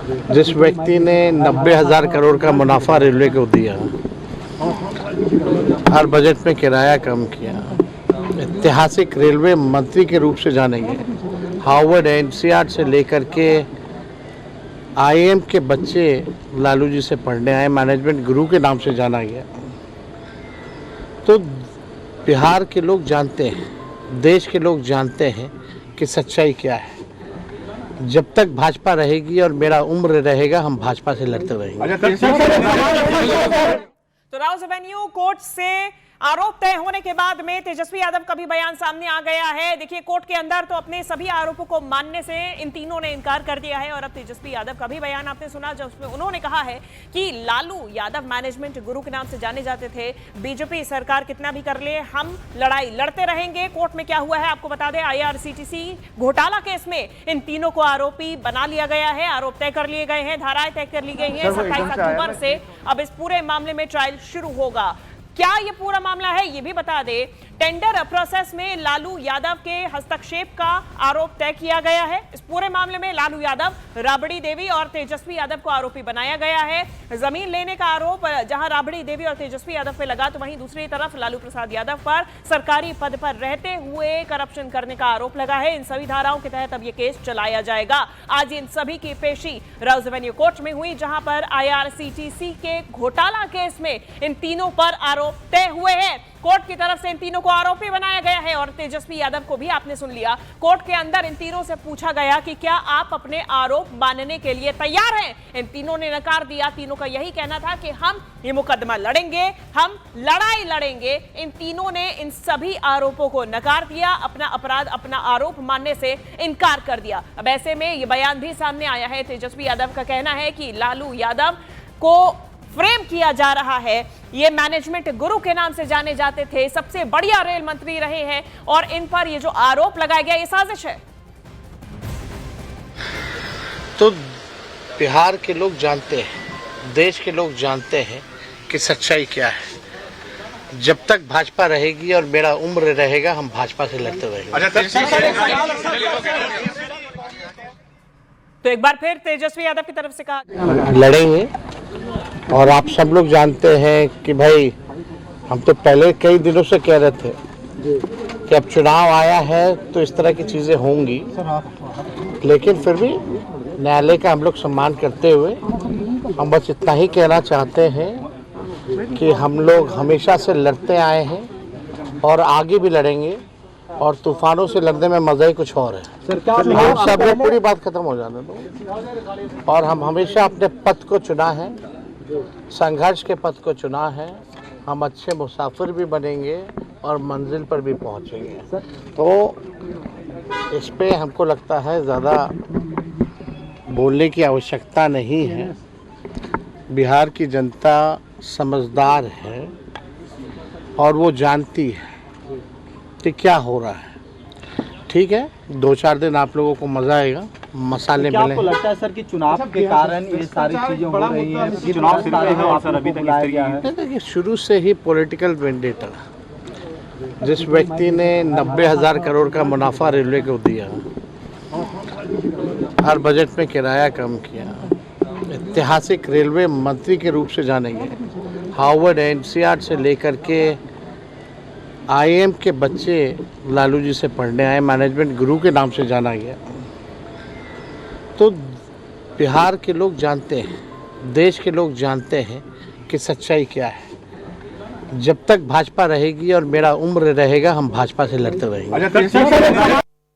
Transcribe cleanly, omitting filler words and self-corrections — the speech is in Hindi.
जिस व्यक्ति ने 90,000 करोड़ का मुनाफा रेलवे को दिया, हर बजट में किराया कम किया, ऐतिहासिक रेलवे मंत्री के रूप से जाने गए, हार्वर्ड एनसीईआरटी से लेकर के आईएम के बच्चे लालू जी से पढ़ने आए, मैनेजमेंट गुरु के नाम से जाना गया। तो बिहार के लोग जानते हैं, देश के लोग जानते हैं कि सच्चाई क्या है। जब तक भाजपा रहेगी और मेरा उम्र रहेगा, हम भाजपा से लड़ते रहेंगे। तो राउज एवेन्यू कोर्ट से आरोप तय होने के बाद में तेजस्वी यादव का भी बयान सामने आ गया है। देखिए, कोर्ट के अंदर तो अपने सभी आरोपों को मानने से इन तीनों ने इनकार कर दिया है। और अब तेजस्वी यादव का भी बयान आपने सुना, जब उसमें उन्होंने कहा है कि लालू यादव मैनेजमेंट गुरु के नाम से जाने जाते थे। बीजेपी सरकार कितना भी कर ले, हम लड़ाई लड़ते रहेंगे। कोर्ट में क्या हुआ है आपको बता दें, IRCTC घोटाला केस में इन तीनों को आरोपी बना लिया गया है। आरोप तय कर लिए गए हैं, धाराएं तय कर ली गई हैं। 27 अक्टूबर से अब इस पूरे मामले में ट्रायल शुरू होगा। क्या ये पूरा मामला है ये भी बता दे। टेंडर प्रोसेस में लालू यादव के हस्तक्षेप का आरोप तय किया गया है। इस पूरे मामले में लालू यादव, राबड़ी देवी और तेजस्वी यादव को आरोपी बनाया गया है। जमीन लेने का आरोप जहां राबड़ी देवी और तेजस्वी यादव पे लगा, तो वहीं दूसरी तरफ लालू प्रसाद यादव पर सरकारी पद पर रहते हुए करप्शन करने का आरोप लगा है। इन सभी धाराओं के तहत अब ये केस चलाया जाएगा। आज इन सभी की पेशी राउज एवेन्यू कोर्ट में हुई, जहां पर IRCTC के घोटाला केस में इन तीनों पर आरोप तय हुए हैं। कोर्ट की तरफ से इन तीनों को आरोपी बनाया गया है और तेजस्वी यादव को भी आपने सुन लिया। कोर्ट के अंदर इन तीनों से पूछा गया कि क्या आप अपने आरोप मानने के लिए तैयार हैं। इन तीनों ने नकार दिया। तीनों का यही कहना था कि हम ये मुकदमा लड़ेंगे, हम लड़ाई लड़ेंगे। इन तीनों ने इन सभी आरोपों को नकार दिया, अपना अपराध, अपना आरोप मानने से इनकार कर दिया। अब ऐसे में ये बयान भी सामने आया है। तेजस्वी यादव का कहना है कि लालू यादव को फ्रेम किया जा रहा है। ये मैनेजमेंट गुरु के नाम से जाने जाते थे, सबसे बढ़िया रेल मंत्री रहे हैं और इन पर ये जो आरोप लगाया गया ये साजिश है। तो बिहार के लोग जानते हैं, देश के लोग जानते हैं कि सच्चाई क्या है। जब तक भाजपा रहेगी और मेरा उम्र रहेगा, हम भाजपा से लड़ते रहेंगे। तो एक बार फिर तेजस्वी यादव की तरफ से कहा लड़ेंगे। और आप सब लोग जानते हैं कि भाई, हम तो पहले कई दिनों से कह रहे थे कि अब चुनाव आया है तो इस तरह की चीज़ें होंगी, लेकिन फिर भी न्यायालय का हम लोग सम्मान करते हुए हम बस इतना ही कहना चाहते हैं कि हम लोग हमेशा से लड़ते आए हैं और आगे भी लड़ेंगे। और तूफानों से लड़ने में मजा ही कुछ और है। हम सब लोग पूरी बात खत्म हो जाने दो। और हम हमेशा अपने पथ को चुना है, संघर्ष के पथ को चुना है। हम अच्छे मुसाफिर भी बनेंगे और मंजिल पर भी पहुंचेंगे। तो इस पे हमको लगता है ज़्यादा बोलने की आवश्यकता नहीं है। बिहार की जनता समझदार है और वो जानती है कि क्या हो रहा है। ठीक है, 2-4 दिन आप लोगों को मजा आएगा, मसाले मिले। आपको लगता है सर कि चुनाव के कारण ये सारी चीजें हो रही हैं? चुनाव शुरू है सर, अभी तक इस तरीके देखिए, शुरू से ही पॉलिटिकल वेंडेटा। जिस व्यक्ति ने 90,000 करोड़ का मुनाफा रेलवे को दिया, हर बजट में किराया कम किया, ऐतिहासिक रेलवे मंत्री के रूप से जाने गए, हार्वर्ड एनसीईआरटी से लेकर के आईएम के बच्चे लालू जी से पढ़ने आए, मैनेजमेंट गुरु के नाम से जाना गया। तो बिहार के लोग जानते हैं, देश के लोग जानते हैं कि सच्चाई क्या है। जब तक भाजपा रहेगी और मेरा उम्र रहेगा, हम भाजपा से लड़ते रहेंगे।